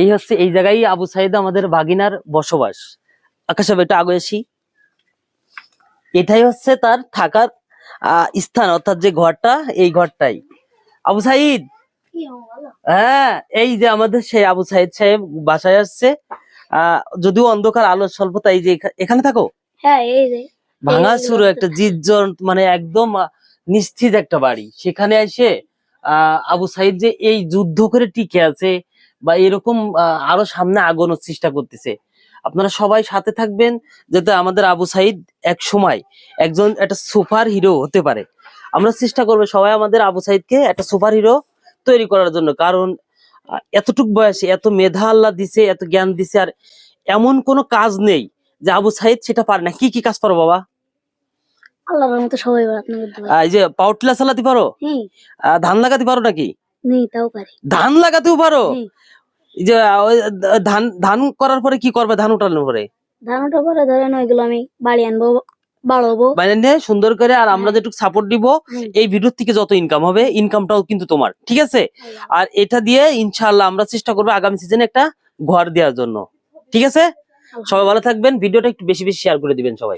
এই হচ্ছে এই জায়গায় আবু সাইদ আমাদের বাগিনার বসবাস। আকাশ এটা আগে আসি, এটাই হচ্ছে তার থাকার স্থান, অর্থাৎ যে ঘরটা, এই ঘরটাই আবু সাইদ। হ্যাঁ, এই যে আমাদের সেই আবু সাইদ সাহেব বাসায় আসছে। যদিও অন্ধকার, আলোর স্বল্পতা। এই যে এখানে থাকো। হ্যাঁ, এই যে ভাঙাচুরো একটা জিজ্জন, মানে একদম নিশ্চিত একটা বাড়ি। সেখানে এসে আবু সাইদ যে এই যুদ্ধ করে টিকে আছে বা এরকম আরো সামনে আগানোর চেষ্টা করতেছে। আপনারা সবাই সাথে থাকবেন, যাতে আমাদের আবু সাইদ এক সময় একজন একটা সুপার হিরো হতে পারে। আমরা চেষ্টা করবো সবাই আমাদের আবু সাইদকে একটা সুপার হিরো তৈরি করার জন্য। কারণ এতটুক বয়সে এত মেধা আল্লাহ দিছে, এত জ্ঞান দিছে, আর এমন কোনো কাজ নেই যে আবু সাইদ সেটা পারে না। কি কি কাজ পারো বাবা? আল্লাহর রহমতে সবাই আপনাকে এই যে পাওয়ার টিলার চালাতে পারো? ধান লাগাতে পারো নাকি? তাও পারি। ধান লাগাতেও পারো? এই যে ধান ধান করার পরে কি করবে? ধান উঠানোর পরে ধান ওঠার পরে ধরেন ওইগুলো আমি বাড়ি আনবো, বাড়াবো, বাইরে সুন্দর করে। আর আমরা যেটুকু সাপোর্ট দিব, এই ভিডিও থেকে যত ইনকাম হবে, ইনকামটাও কিন্তু তোমার, ঠিক আছে? আর এটা দিয়ে ইনশাআল্লাহ আমরা চেষ্টা করবো আগামী সিজনে একটা ঘর দেওয়ার জন্য, ঠিক আছে? সবাই ভালো থাকবেন। ভিডিওটা একটু বেশি বেশি শেয়ার করে দিবেন সবাই।